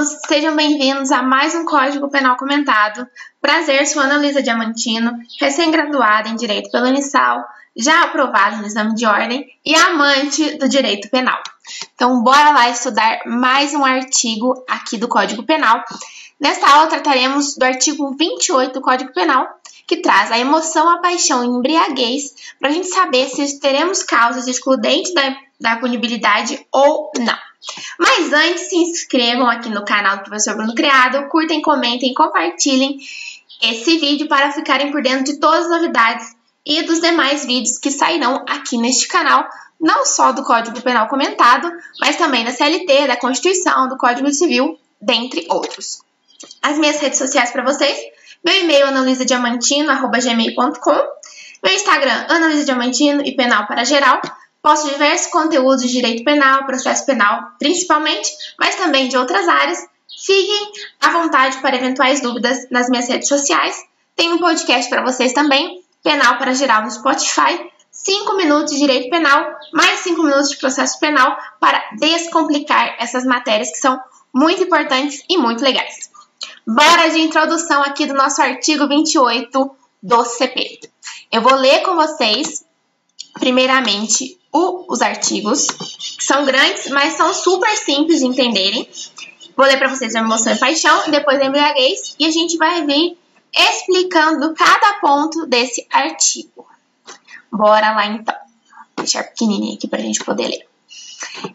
alunos, sejam bem-vindos a mais um Código Penal Comentado. Prazer, sou Ana Luísa Diamantino, recém-graduada em Direito pela Unisal, já aprovada no exame de ordem e amante do direito penal. Então, bora lá estudar mais um artigo aqui do Código Penal. Nesta aula, trataremos do artigo 28 do Código Penal, que traz a emoção, a paixão e embriaguez, para a gente saber se teremos causas excludentes da punibilidade ou não. Mas antes, se inscrevam aqui no canal do Professor Bruno Criado, curtem, comentem e compartilhem esse vídeo para ficarem por dentro de todas as novidades e dos demais vídeos que sairão aqui neste canal, não só do Código Penal Comentado, mas também da CLT, da Constituição, do Código Civil, dentre outros. As minhas redes sociais para vocês: meu e-mail analuisadiamantino@gmail.com, meu Instagram analuisadiamantino e penal para geral. Posto diversos conteúdos de direito penal, processo penal, principalmente, mas também de outras áreas. Fiquem à vontade para eventuais dúvidas nas minhas redes sociais. Tem um podcast para vocês também, Penal para Geral no Spotify. 5 minutos de direito penal, mais 5 minutos de processo penal para descomplicar essas matérias que são muito importantes e muito legais. Bora de introdução aqui do nosso artigo 28 do CP. Eu vou ler com vocês, primeiramente, os artigos, que são grandes, mas são super simples de entenderem. Vou ler para vocês a emoção e paixão, depois a embriaguez, e a gente vai vir explicando cada ponto desse artigo. Bora lá, então. Vou deixar pequenininho aqui para a gente poder ler.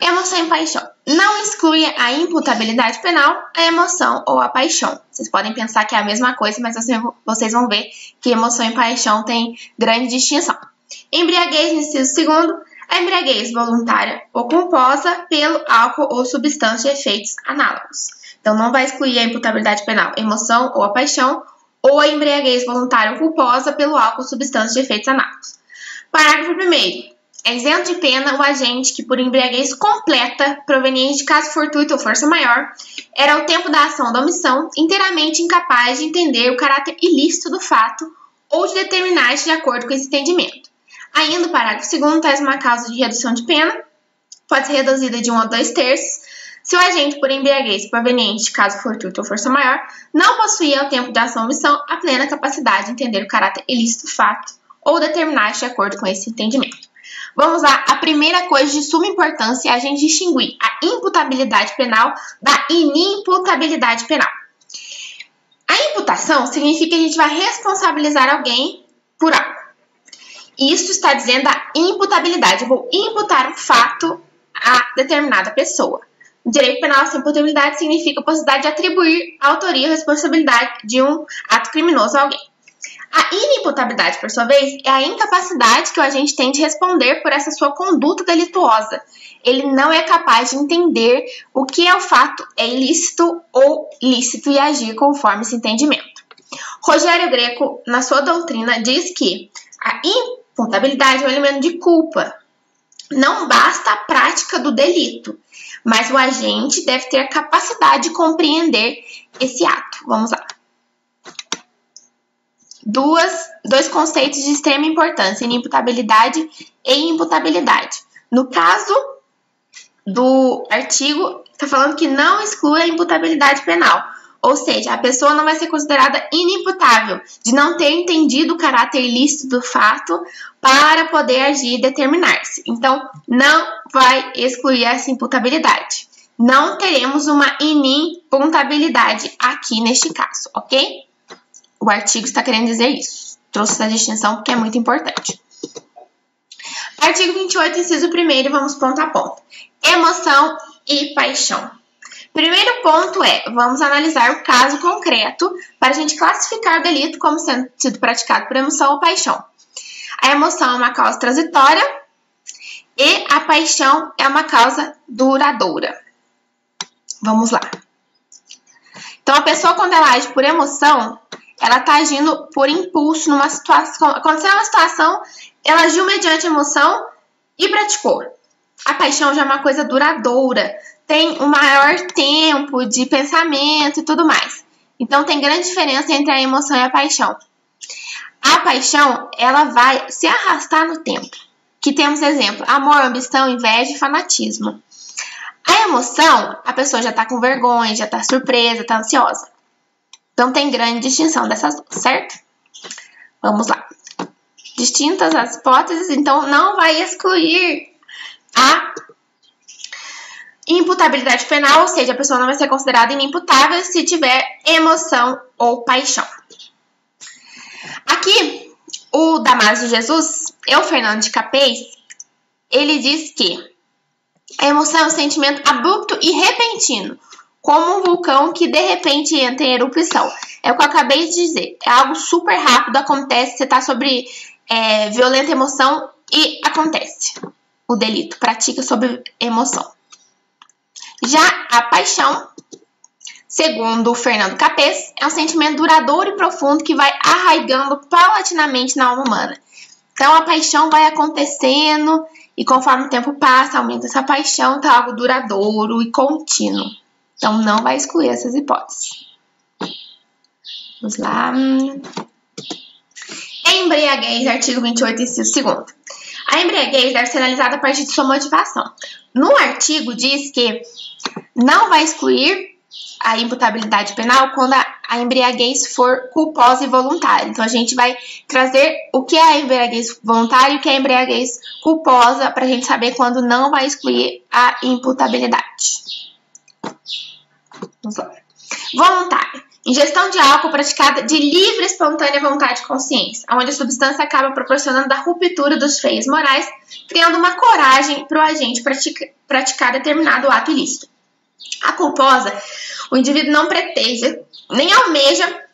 Emoção e paixão. Não exclui a imputabilidade penal, a emoção ou a paixão. Vocês podem pensar que é a mesma coisa, mas vocês vão ver que emoção e paixão têm grande distinção. Embriaguez, no inciso segundo, a embriaguez voluntária ou culposa pelo álcool ou substância de efeitos análogos. Então, não vai excluir a imputabilidade penal, a emoção ou a paixão, ou a embriaguez voluntária ou culposa pelo álcool ou substância de efeitos análogos. Parágrafo 1º. É isento de pena o agente que, por embriaguez completa, proveniente de caso fortuito ou força maior, era ao tempo da ação ou da omissão inteiramente incapaz de entender o caráter ilícito do fato ou de determinar-se de acordo com esse entendimento. Ainda o parágrafo 2º traz uma causa de redução de pena, pode ser reduzida de 1 a 2/3, se o agente por embriaguez proveniente de caso fortuito ou força maior não possuía ao tempo da ação ou omissão a plena capacidade de entender o caráter ilícito do fato ou determinar-se de acordo com esse entendimento. Vamos lá, a primeira coisa de suma importância é a gente distinguir a imputabilidade penal da inimputabilidade penal. A imputação significa que a gente vai responsabilizar alguém por algo. Isso está dizendo a imputabilidade. Eu vou imputar um fato a determinada pessoa. No direito penal, essa imputabilidade significa a possibilidade de atribuir a autoria ou responsabilidade de um ato criminoso a alguém. A inimputabilidade, por sua vez, é a incapacidade que o agente tem de responder por essa sua conduta delituosa. Ele não é capaz de entender o que é o fato é ilícito ou lícito e agir conforme esse entendimento. Rogério Greco, na sua doutrina, diz que a imputabilidade é um elemento de culpa. Não basta a prática do delito, mas o agente deve ter a capacidade de compreender esse ato. Vamos lá. Dois conceitos de extrema importância, inimputabilidade e imputabilidade. No caso do artigo, está falando que não exclui a imputabilidade penal. Ou seja, a pessoa não vai ser considerada inimputável de não ter entendido o caráter ilícito do fato para poder agir e determinar-se. Então, não vai excluir essa imputabilidade. Não teremos uma inimputabilidade aqui neste caso, ok? O artigo está querendo dizer isso. Trouxe essa distinção porque é muito importante. Artigo 28, inciso 1º, vamos ponto a ponto. Emoção e paixão. Primeiro ponto vamos analisar o caso concreto para a gente classificar o delito como sendo sido praticado por emoção ou paixão. A emoção é uma causa transitória e a paixão é uma causa duradoura. Vamos lá. Então, a pessoa, quando ela age por emoção, ela está agindo por impulso numa situação. Aconteceu uma situação, ela agiu mediante emoção e praticou. A paixão já é uma coisa duradoura, tem um maior tempo de pensamento e tudo mais. Então, tem grande diferença entre a emoção e a paixão. A paixão, ela vai se arrastar no tempo. Que temos exemplo: amor, ambição, inveja e fanatismo. A emoção, a pessoa já tá com vergonha, já tá surpresa, tá ansiosa. Então, tem grande distinção dessas duas, certo? Vamos lá. Distintas as hipóteses, então não vai excluir a imputabilidade penal, ou seja, a pessoa não vai ser considerada inimputável se tiver emoção ou paixão. Aqui, o Damásio de Jesus, Fernando de Capês, ele diz que a emoção é um sentimento abrupto e repentino, como um vulcão que de repente entra em erupção. É o que eu acabei de dizer. É algo super rápido, acontece, você está sobre violenta emoção e acontece. O delito pratica sob emoção. Já a paixão, segundo o Fernando Capês, é um sentimento duradouro e profundo que vai arraigando paulatinamente na alma humana. Então, a paixão vai acontecendo e conforme o tempo passa, aumenta essa paixão, tá algo duradouro e contínuo. Então, não vai excluir essas hipóteses. Vamos lá. Embriaguez, artigo 28, inciso 2º. A embriaguez deve ser analisada a partir de sua motivação. No artigo diz que não vai excluir a imputabilidade penal quando a embriaguez for culposa e voluntária. Então, a gente vai trazer o que é a embriaguez voluntária e o que é a embriaguez culposa para a gente saber quando não vai excluir a imputabilidade. Vamos lá. Voluntária. Ingestão de álcool praticada de livre e espontânea vontade e consciência, onde a substância acaba proporcionando a ruptura dos freios morais, criando uma coragem para o agente praticar determinado ato ilícito. A culposa, o indivíduo não pretende nem almeja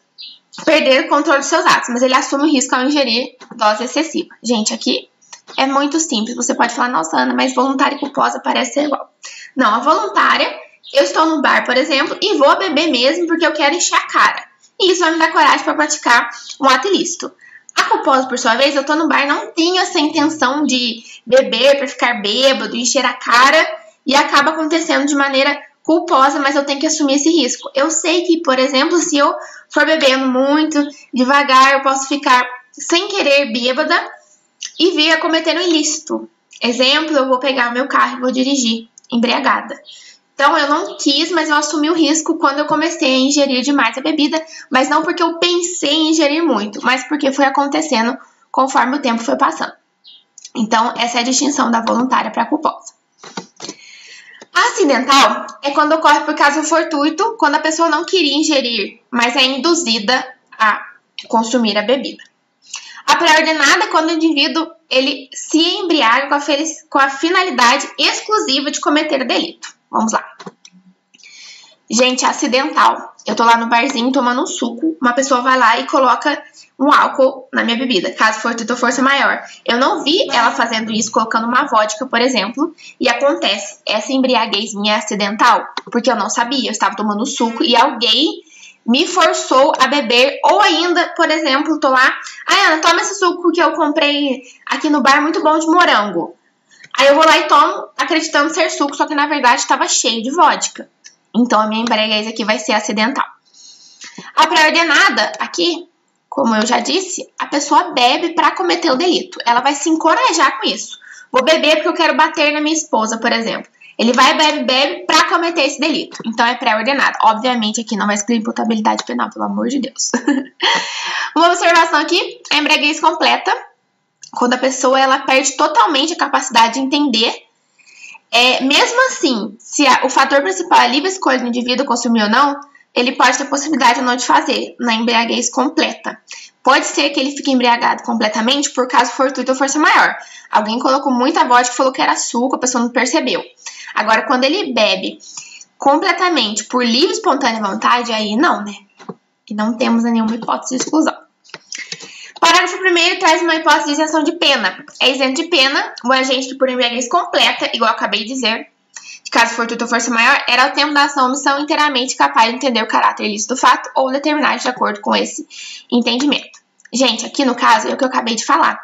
perder o controle dos seus atos, mas ele assume o risco ao ingerir dose excessiva. Gente, aqui é muito simples. Você pode falar, nossa, Ana, mas voluntária e culposa parece ser igual. Não, a voluntária, eu estou no bar, por exemplo, e vou beber mesmo porque eu quero encher a cara. E isso vai me dar coragem para praticar um ato ilícito. A culposa, por sua vez, eu estou no bar, não tenho essa intenção de beber para ficar bêbado, encher a cara, e acaba acontecendo de maneira culposa, mas eu tenho que assumir esse risco. Eu sei que, por exemplo, se eu for bebendo muito, devagar, eu posso ficar sem querer bêbada e vir a cometer um ilícito. Exemplo, eu vou pegar o meu carro e vou dirigir embriagada. Então, eu não quis, mas eu assumi o risco quando eu comecei a ingerir demais a bebida, mas não porque eu pensei em ingerir muito, mas porque foi acontecendo conforme o tempo foi passando. Então, essa é a distinção da voluntária para a culposa. A acidental é quando ocorre por caso fortuito, quando a pessoa não queria ingerir, mas é induzida a consumir a bebida. A pré-ordenada é quando o indivíduo ele se embriaga com a finalidade exclusiva de cometer o delito. Vamos lá. Gente, acidental. Eu tô lá no barzinho tomando um suco, uma pessoa vai lá e coloca um álcool na minha bebida, caso fortuito ou força maior. Eu não vi ela fazendo isso, colocando uma vodka, por exemplo, e acontece, essa embriaguez minha é acidental, porque eu não sabia, eu estava tomando suco e alguém me forçou a beber, ou ainda, por exemplo, tô lá, Ana, toma esse suco que eu comprei aqui no bar, muito bom, de morango. Aí eu vou lá e tomo, acreditando ser suco, só que na verdade estava cheio de vodka. Então a minha embriaguez aqui vai ser acidental. A pré-ordenada, aqui, como eu já disse, a pessoa bebe para cometer o delito. Ela vai se encorajar com isso. Vou beber porque eu quero bater na minha esposa, por exemplo. Ele vai bebe para cometer esse delito. Então é pré-ordenado. Obviamente aqui não vai escrever imputabilidade penal, pelo amor de Deus. Uma observação aqui, a embriaguez completa, quando a pessoa ela perde totalmente a capacidade de entender. Mesmo assim, se o fator principal é a livre escolha do indivíduo consumir ou não, ele pode ter possibilidade ou não de fazer na embriaguez completa. Pode ser que ele fique embriagado completamente por caso fortuito ou força maior. Alguém colocou muita vodka e falou que era suco, a pessoa não percebeu. Agora, quando ele bebe completamente por livre e espontânea vontade, aí não, né? E não temos nenhuma hipótese de exclusão. Parágrafo 1º traz uma hipótese de isenção de pena. É isento de pena o agente que por embriaguez completa, igual eu acabei de dizer, de caso fortuito ou força maior, era ao tempo da ação ou omissão inteiramente capaz de entender o caráter ilícito do fato ou determinar de acordo com esse entendimento. Gente, aqui no caso é o que eu acabei de falar.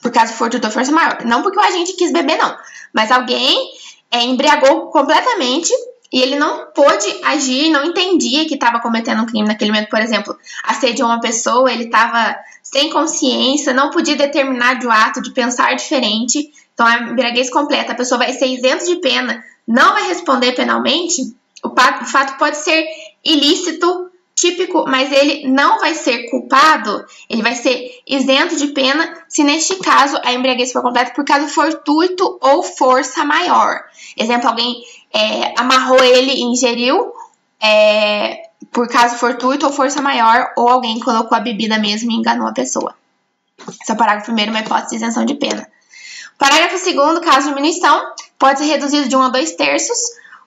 Por caso fortuito ou força maior. Não porque o agente quis beber, não. Mas alguém embriagou completamente e ele não pôde agir, não entendia que estava cometendo um crime naquele momento. Por exemplo, assediou uma pessoa, ele estava sem consciência, não podia determinar de um ato de pensar diferente. Então, a embriaguez completa, a pessoa vai ser isenta de pena não vai responder penalmente, o fato pode ser ilícito, típico, mas ele não vai ser culpado, ele vai ser isento de pena se neste caso a embriaguez for completa por caso fortuito ou força maior. Exemplo, alguém amarrou ele e ingeriu por caso fortuito ou força maior, ou alguém colocou a bebida mesmo e enganou a pessoa. Esse é o parágrafo 1º, uma hipótese de isenção de pena. Parágrafo 2º, caso de diminuição, pode ser reduzido de 1 a 2/3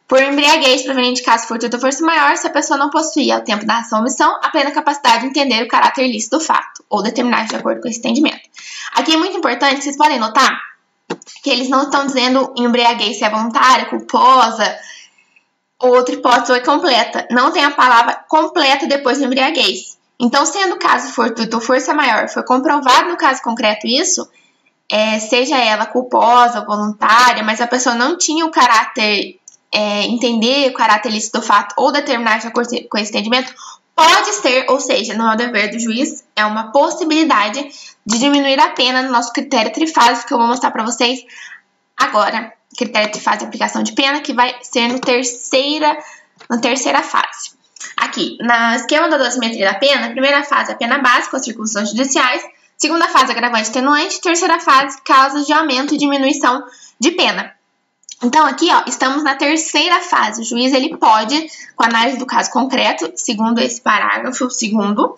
por embriaguez proveniente de caso fortuito ou força maior, se a pessoa não possuía, ao tempo da ação ou omissão, a plena capacidade de entender o caráter ilícito do fato, ou determinar de acordo com esse entendimento. Aqui é muito importante, vocês podem notar que eles não estão dizendo embriaguez se é voluntária, culposa, ou outra hipótese ou é completa. Não tem a palavra completa depois do embriaguez. Então, sendo caso fortuito ou força maior, foi comprovado no caso concreto isso, seja ela culposa ou voluntária, mas a pessoa não tinha o caráter, entender o caráter ilícito do fato ou determinar de acordo com esse entendimento, pode ser, ou seja, não é o dever do juiz, é uma possibilidade de diminuir a pena no nosso critério trifásico, que eu vou mostrar para vocês agora. Critério trifásico de aplicação de pena, que vai ser na terceira fase. Aqui, no esquema da dosimetria da pena, a primeira fase é a pena básica, as circunstâncias judiciais, segunda fase, agravante e atenuante, terceira fase, causas de aumento e diminuição de pena. Então, aqui, estamos na terceira fase. O juiz, ele pode, com a análise do caso concreto, segundo esse parágrafo segundo,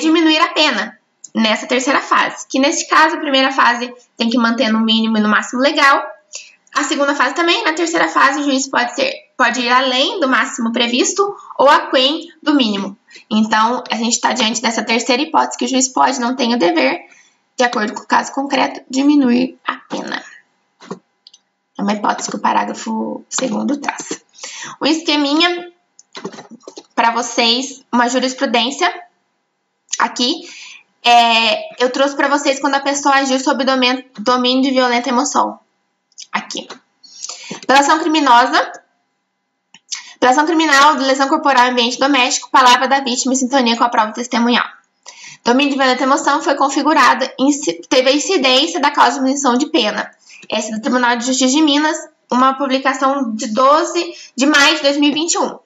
diminuir a pena nessa terceira fase. Que, nesse caso, a primeira fase tem que manter no mínimo e no máximo legal. A segunda fase também. Na terceira fase, o juiz pode ir além do máximo previsto ou aquém do mínimo. Então, a gente está diante dessa terceira hipótese que o juiz pode, não tem o dever, de acordo com o caso concreto, diminuir a pena. É uma hipótese que o parágrafo 2º traz. O esqueminha, para vocês, uma jurisprudência. Aqui, eu trouxe para vocês quando a pessoa agiu sob domínio de violenta emoção. Aqui. Delação criminosa. Delação criminal de lesão corporal em ambiente doméstico, palavra da vítima em sintonia com a prova testemunhal. Domínio de violenta emoção foi configurado, teve a incidência da causa de diminuição de pena. Essa é do Tribunal de Justiça de Minas, uma publicação de 12 de maio de 2021.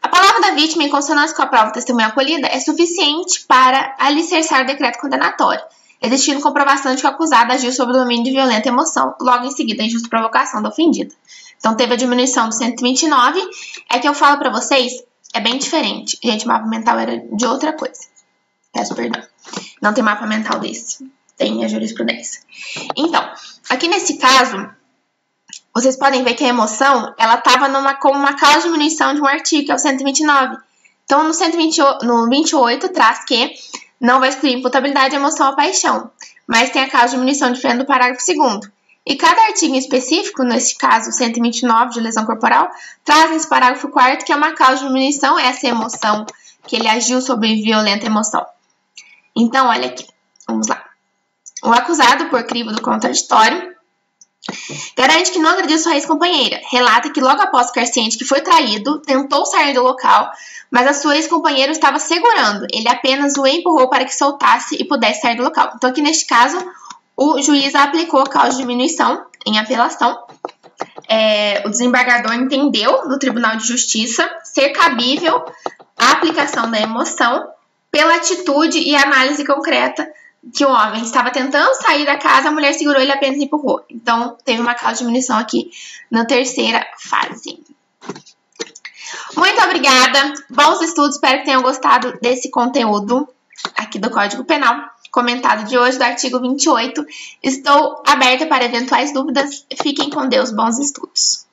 A palavra da vítima, em consonância com a prova testemunhal acolhida, é suficiente para alicerçar o decreto condenatório, existindo comprovação de que o acusado agiu sob o domínio de violenta emoção, logo em seguida a injusta provocação da ofendida. Então, teve a diminuição do 129, que eu falo para vocês, é bem diferente. Gente, o mapa mental era de outra coisa. Peço perdão. Não tem mapa mental desse. Tem a jurisprudência. Então, aqui nesse caso, vocês podem ver que a emoção, ela estava como uma causa de diminuição de um artigo, que é o 129. Então, no 28, traz que não vai excluir imputabilidade, emoção ou paixão, mas tem a causa de diminuição de pena do parágrafo 2º. E cada artigo específico, nesse caso, 129 de lesão corporal, traz nesse parágrafo 4º que é uma causa de diminuição, essa emoção, que ele agiu sob violenta emoção. Então, olha aqui, vamos lá. O acusado, por crivo do contraditório, garante que não agrediu sua ex-companheira. Relata que logo após ficar ciente que foi traído, tentou sair do local, mas a sua ex-companheira estava segurando. Ele apenas o empurrou para que soltasse e pudesse sair do local. Então, aqui neste caso, o juiz aplicou a causa de diminuição em apelação. O desembargador entendeu no Tribunal de Justiça ser cabível a aplicação da emoção pela atitude e análise concreta que o homem estava tentando sair da casa, a mulher segurou ele e apenas empurrou. Então, teve uma causa de diminuição aqui na terceira fase. Muito obrigada. Bons estudos. Espero que tenham gostado desse conteúdo aqui do Código Penal, comentado de hoje, do artigo 28. Estou aberta para eventuais dúvidas. Fiquem com Deus. Bons estudos.